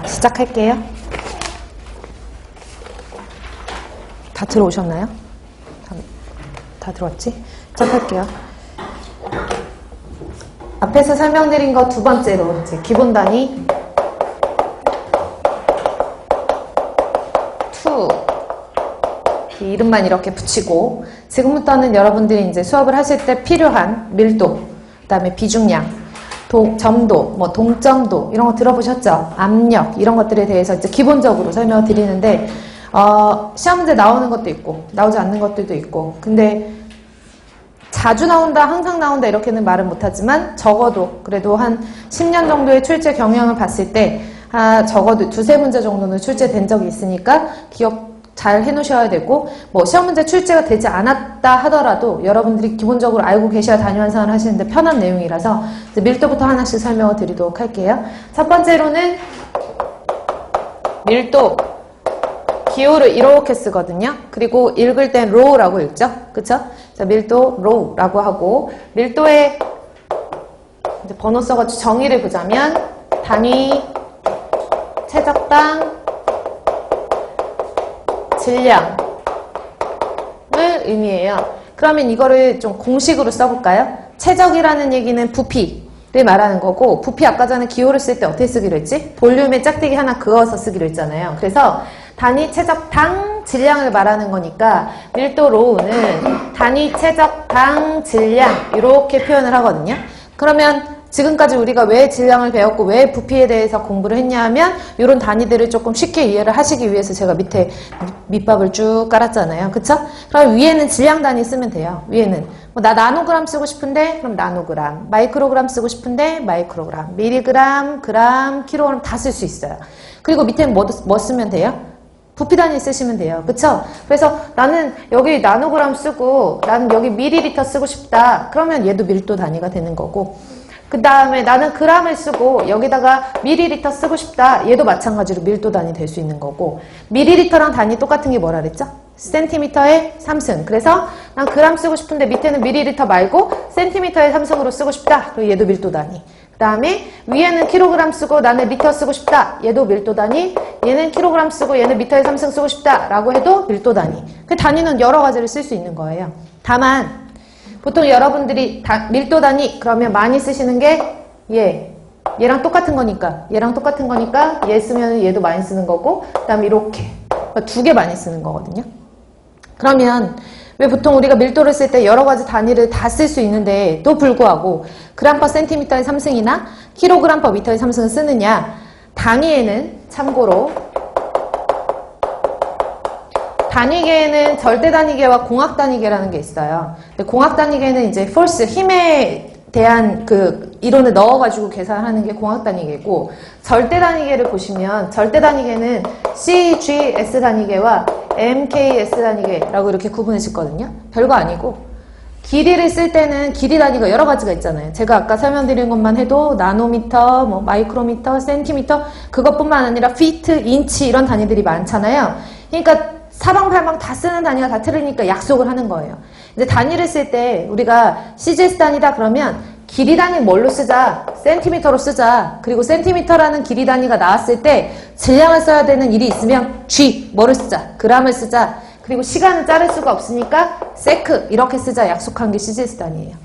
시작할게요. 다 들어오셨나요? 다 들어왔지? 시작할게요. 앞에서 설명드린 거 두 번째로 이제 기본 단위 2 이름만 이렇게 붙이고, 지금부터는 여러분들이 이제 수업을 하실 때 필요한 밀도, 그 다음에 비중량, 점도, 뭐 동점도 이런 거 들어보셨죠? 압력 이런 것들에 대해서 이제 기본적으로 설명을 드리는데, 시험 문제 나오는 것도 있고 나오지 않는 것들도 있고, 근데 자주 나온다, 항상 나온다 이렇게는 말은 못하지만 적어도 그래도 한 10년 정도의 출제 경향을 봤을 때 적어도 두세 문제 정도는 출제된 적이 있으니까 기억 잘 해놓으셔야 되고, 뭐 시험 문제 출제가 되지 않았다 하더라도 여러분들이 기본적으로 알고 계셔야 단위환산을 하시는데 편한 내용이라서 이제 밀도부터 하나씩 설명을 드리도록 할게요. 첫 번째로는 밀도 기호를 이렇게 쓰거든요. 그리고 읽을 땐 row라고 읽죠. 그쵸? 자, 밀도 row라고 하고, 밀도의 이제 번호 써가지고 정의를 보자면 단위, 최적당, 질량을 의미해요. 그러면 이거를 좀 공식으로 써볼까요? 최적이라는 얘기는 부피를 말하는 거고, 부피 아까 전에 기호를 쓸 때 어떻게 쓰기로 했지? 볼륨에 짝대기 하나 그어서 쓰기로 했잖아요. 그래서 단위 최적당 질량을 말하는 거니까 밀도 로우는 단위 최적당 질량 이렇게 표현을 하거든요. 그러면 지금까지 우리가 왜 질량을 배웠고 왜 부피에 대해서 공부를 했냐 하면 이런 단위들을 조금 쉽게 이해를 하시기 위해서 제가 밑에 밑밥을 쭉 깔았잖아요. 그쵸? 그럼 위에는 질량 단위 쓰면 돼요. 위에는 뭐 나 나노그램 쓰고 싶은데 그럼 나노그램, 마이크로그램 쓰고 싶은데 마이크로그램, 미리그램, 그램, 킬로그램 다 쓸 수 있어요. 그리고 밑에는 뭐 쓰면 돼요? 부피 단위 쓰시면 돼요. 그쵸? 그래서 나는 여기 나노그램 쓰고 나는 여기 미리리터 쓰고 싶다. 그러면 얘도 밀도 단위가 되는 거고, 그 다음에 나는 그램을 쓰고 여기다가 미리리터 쓰고 싶다. 얘도 마찬가지로 밀도 단위 될 수 있는 거고, 미리리터랑 단위 똑같은 게 뭐라 그랬죠? 센티미터의 3승. 그래서 난 그램 쓰고 싶은데 밑에는 미리리터 말고 센티미터의 3승으로 쓰고 싶다. 그리고 얘도 밀도 단위. 그 다음에 위에는 킬로그램 쓰고 나는 리터 쓰고 싶다. 얘도 밀도 단위. 얘는 킬로그램 쓰고 얘는 미터의 3승 쓰고 싶다. 라고 해도 밀도 단위. 그 단위는 여러 가지를 쓸 수 있는 거예요. 다만 보통 여러분들이 밀도 단위 그러면 많이 쓰시는 게 얘랑 똑같은 거니까 얘 쓰면 얘도 많이 쓰는 거고, 그 다음에 이렇게 두 개 많이 쓰는 거거든요. 그러면 왜 보통 우리가 밀도를 쓸 때 여러 가지 단위를 다 쓸 수 있는데 또 불구하고 그램 퍼 센티미터의 3승이나 킬로그램 퍼 미터의 3승을 쓰느냐? 단위에는 참고로 단위계에는 절대 단위계와 공학 단위계라는 게 있어요. 근데 공학 단위계는 이제 force, 힘에 대한 그 이론을 넣어가지고 계산하는 게 공학 단위계고, 절대 단위계를 보시면 절대 단위계는 CGS 단위계와 MKS 단위계라고 이렇게 구분을 짓거든요. 별거 아니고, 길이를 쓸 때는 길이 단위가 여러 가지가 있잖아요. 제가 아까 설명드린 것만 해도 나노미터, 뭐 마이크로미터, 센티미터, 그것뿐만 아니라 피트, 인치 이런 단위들이 많잖아요. 그러니까 사방팔방 다 쓰는 단위가 다 틀리니까 약속을 하는 거예요. 이제 단위를 쓸 때 우리가 CGS 단위다 그러면 길이 단위 뭘로 쓰자? 센티미터로 쓰자. 그리고 센티미터라는 길이 단위가 나왔을 때 질량을 써야 되는 일이 있으면 G, 뭐를 쓰자? 그램을 쓰자. 그리고 시간을 자를 수가 없으니까 세크 이렇게 쓰자. 약속한 게 CGS 단위예요.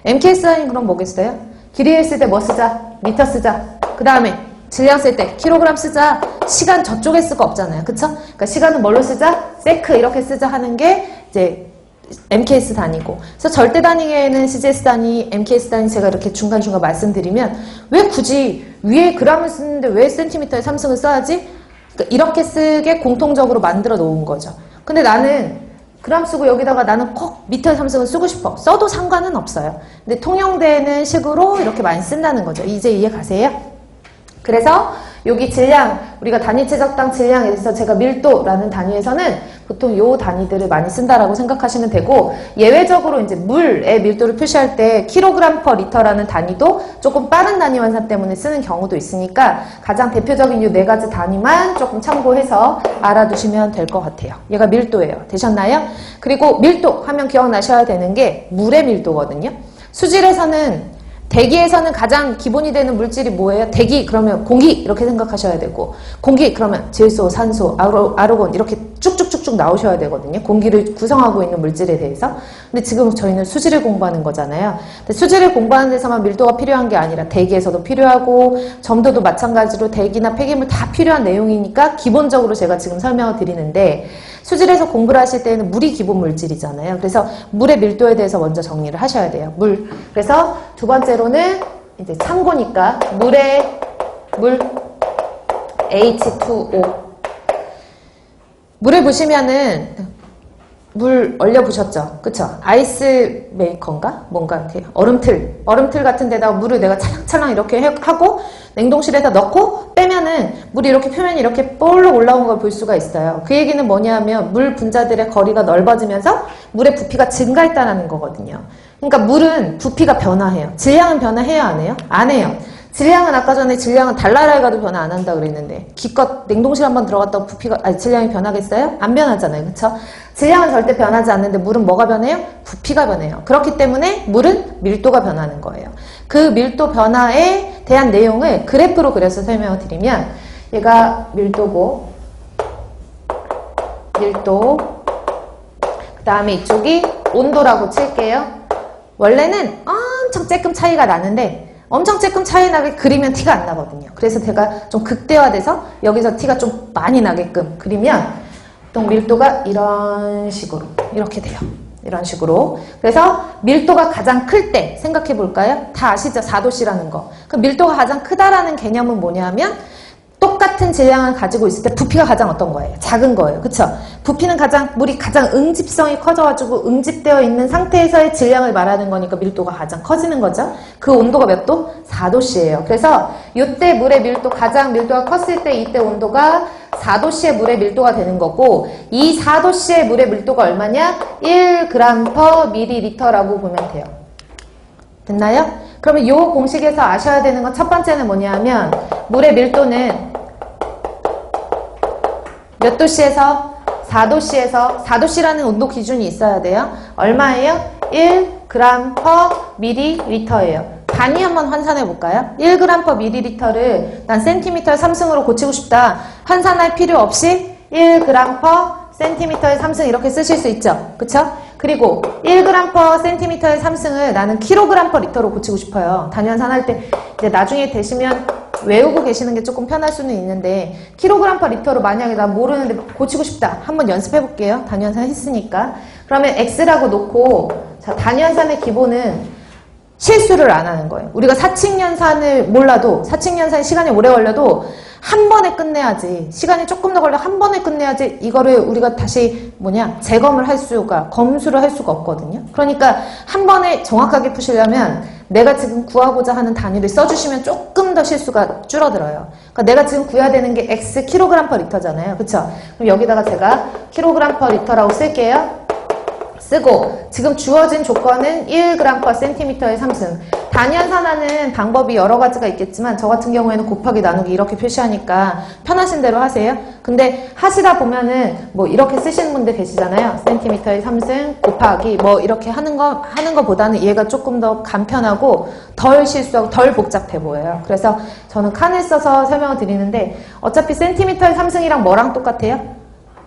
MKS 단위는 그럼 뭐겠어요? 길이를 쓸 때 뭐 쓰자? 미터 쓰자. 그 다음에 질량 쓸 때 킬로그램 쓰자. 시간 저쪽에 쓸 거 없잖아요. 그쵸? 그러니까 시간은 뭘로 쓰자? 세크 이렇게 쓰자 하는 게 이제 MKS 단위고, 그래서 절대 단위에는 CGS 단위, MKS 단위 제가 이렇게 중간중간 말씀드리면 왜 굳이 위에 그램을 쓰는데 왜 센티미터에 3승을 써야지? 그러니까 이렇게 쓰게 공통적으로 만들어 놓은 거죠. 근데 나는 그램 쓰고 여기다가 나는 꼭 미터에 3승을 쓰고 싶어. 써도 상관은 없어요. 근데 통용되는 식으로 이렇게 많이 쓴다는 거죠. 이제 이해 가세요? 그래서 여기 질량, 우리가 단위 최적당 질량에 대해서 제가 밀도라는 단위에서는 보통 요 단위들을 많이 쓴다라고 생각하시면 되고, 예외적으로 이제 물의 밀도를 표시할 때 킬로그램 퍼 리터라는 단위도 조금 빠른 단위 환산 때문에 쓰는 경우도 있으니까 가장 대표적인 요 네 가지 단위만 조금 참고해서 알아두시면 될 것 같아요. 얘가 밀도예요. 되셨나요? 그리고 밀도 하면 기억나셔야 되는 게 물의 밀도거든요. 수질에서는 대기에서는 가장 기본이 되는 물질이 뭐예요? 대기 그러면 공기 이렇게 생각하셔야 되고, 공기 그러면 질소, 산소, 아르곤 이렇게 쭉쭉쭉쭉 나오셔야 되거든요. 공기를 구성하고 있는 물질에 대해서. 근데 지금 저희는 수질을 공부하는 거잖아요. 근데 수질을 공부하는 데서만 밀도가 필요한 게 아니라 대기에서도 필요하고 점도도 마찬가지로 대기나 폐기물 다 필요한 내용이니까 기본적으로 제가 지금 설명을 드리는데, 수질에서 공부를 하실 때는 물이 기본 물질이잖아요. 그래서 물의 밀도에 대해서 먼저 정리를 하셔야 돼요. 물. 그래서 두 번째로는 이제 참고니까 물 H2O. 물을 보시면은 물 얼려 보셨죠? 그쵸? 아이스 메이커인가? 뭔가 이렇게 얼음틀 같은 데다가 물을 내가 찰랑찰랑 이렇게 하고 냉동실에다 넣고 빼면은 물이 이렇게 표면이 이렇게 볼록 올라온 걸 볼 수가 있어요. 그 얘기는 뭐냐면 물 분자들의 거리가 넓어지면서 물의 부피가 증가했다는 거거든요. 그러니까 물은 부피가 변화해요. 질량은 변화해요, 안 해요? 안 해요. 질량은 아까 전에 질량은 달나라에 가도 변화 안 한다 그랬는데, 기껏 냉동실 한번 들어갔다고 질량이 변하겠어요? 안 변하잖아요. 그쵸? 질량은 절대 변하지 않는데 물은 뭐가 변해요? 부피가 변해요. 그렇기 때문에 물은 밀도가 변하는 거예요. 그 밀도 변화에 대한 내용을 그래프로 그려서 설명을 드리면, 얘가 밀도고, 밀도, 그 다음에 이쪽이 온도라고 칠게요. 원래는 엄청 쬐끔 차이가 나는데, 엄청 쬐끔 차이 나게 그리면 티가 안 나거든요. 그래서 제가 좀 극대화돼서 여기서 티가 좀 많이 나게끔 그리면 보통 밀도가 이런 식으로 이렇게 돼요. 이런 식으로. 그래서 밀도가 가장 클 때 생각해 볼까요? 다 아시죠? 4도씨라는 거. 그 밀도가 가장 크다라는 개념은 뭐냐면 똑같은 질량을 가지고 있을 때 부피가 가장 어떤 거예요? 작은 거예요. 그쵸? 부피는 물이 가장 응집성이 커져가지고 응집되어 있는 상태에서의 질량을 말하는 거니까 밀도가 가장 커지는 거죠. 그 온도가 몇 도? 4도씨예요. 그래서 이때 물의 밀도, 가장 밀도가 컸을 때 이때 온도가 4도씨의 물의 밀도가 되는 거고, 이 4도씨의 물의 밀도가 얼마냐? 1g/ml라고 보면 돼요. 됐나요? 그러면 이 공식에서 아셔야 되는 건 첫 번째는 뭐냐면 물의 밀도는 몇 도씨에서? 4도씨에서 4도씨라는 온도 기준이 있어야 돼요. 얼마예요? 1g/ml예요. 단위 한번 환산해 볼까요? 1g/ml를 난 cm의 3승으로 고치고 싶다. 환산할 필요 없이 1g/cm의 3승 이렇게 쓰실 수 있죠. 그쵸? 그리고 1g/cm의 3승을 나는 kg/L로 고치고 싶어요. 단위 환산할 때 이제 나중에 되시면 외우고 계시는 게 조금 편할 수는 있는데, kg/L로 만약에 나 모르는데 고치고 싶다. 한번 연습해 볼게요. 단위 환산 했으니까. 그러면 x라고 놓고, 자, 단위 환산의 기본은 실수를 안 하는 거예요. 우리가 사칙연산을 몰라도, 사칙연산이 시간이 오래 걸려도 한 번에 끝내야지, 시간이 조금 더 걸려 한 번에 끝내야지 이거를 우리가 다시 재검을 할 수가, 검수를 할 수가 없거든요. 그러니까 한 번에 정확하게 푸시려면 내가 지금 구하고자 하는 단위를 써주시면 조금 더 실수가 줄어들어요. 그러니까 내가 지금 구해야 되는 게 x kg/L잖아요. 그쵸? 그럼 여기다가 제가 kg/L라고 쓸게요. 쓰고, 지금 주어진 조건은 1g/cm의 3승. 단위 환산하는 방법이 여러 가지가 있겠지만 저 같은 경우에는 곱하기 나누기 이렇게 표시하니까 편하신 대로 하세요. 근데 하시다 보면은 뭐 이렇게 쓰시는 분들 계시잖아요. cm의 3승 곱하기 뭐 이렇게 하는 거보다는 얘가 조금 더 간편하고 덜 실수하고 덜 복잡해 보여요. 그래서 저는 칸을 써서 설명을 드리는데, 어차피 cm의 3승이랑 뭐랑 똑같아요?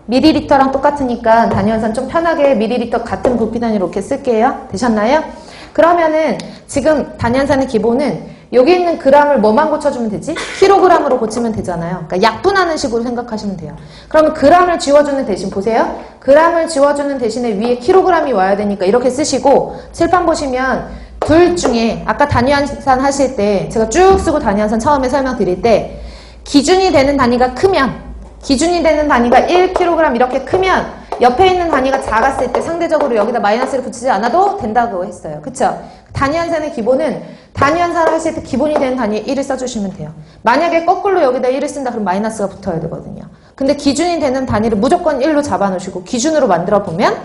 밀리리터랑 똑같으니까 단위 환산 좀 편하게 밀리리터 같은 부피 단위로 이렇게 쓸게요. 되셨나요? 그러면은 지금 단위 환산의 기본은 여기 있는 g을 뭐만 고쳐주면 되지? kg으로 고치면 되잖아요. 그러니까 약분하는 식으로 생각하시면 돼요. 그러면 g을 지워주는 대신 보세요. g을 지워주는 대신에 위에 kg이 와야 되니까 이렇게 쓰시고, 칠판 보시면 둘 중에 아까 단위 환산 하실 때 제가 쭉 쓰고 단위 환산 처음에 설명드릴 때 기준이 되는 단위가 크면, 기준이 되는 단위가 1kg 이렇게 크면 옆에 있는 단위가 작았을 때 상대적으로 여기다 마이너스를 붙이지 않아도 된다고 했어요. 그쵸? 단위 환산의 기본은 단위 환산을 하실 때 기본이 되는 단위에 1을 써주시면 돼요. 만약에 거꾸로 여기다 1을 쓴다 그럼 마이너스가 붙어야 되거든요. 근데 기준이 되는 단위를 무조건 1로 잡아놓으시고 기준으로 만들어 보면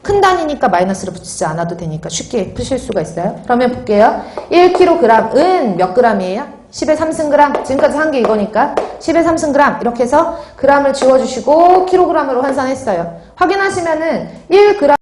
큰 단위니까 마이너스를 붙이지 않아도 되니까 쉽게 푸실 수가 있어요. 그러면 볼게요. 1kg은 몇 g이에요? 10의 3승 g. 지금까지 한 게 이거니까 10의 3승 g 이렇게 해서 g을 지워주시고 kg으로 환산했어요. 확인하시면은 1g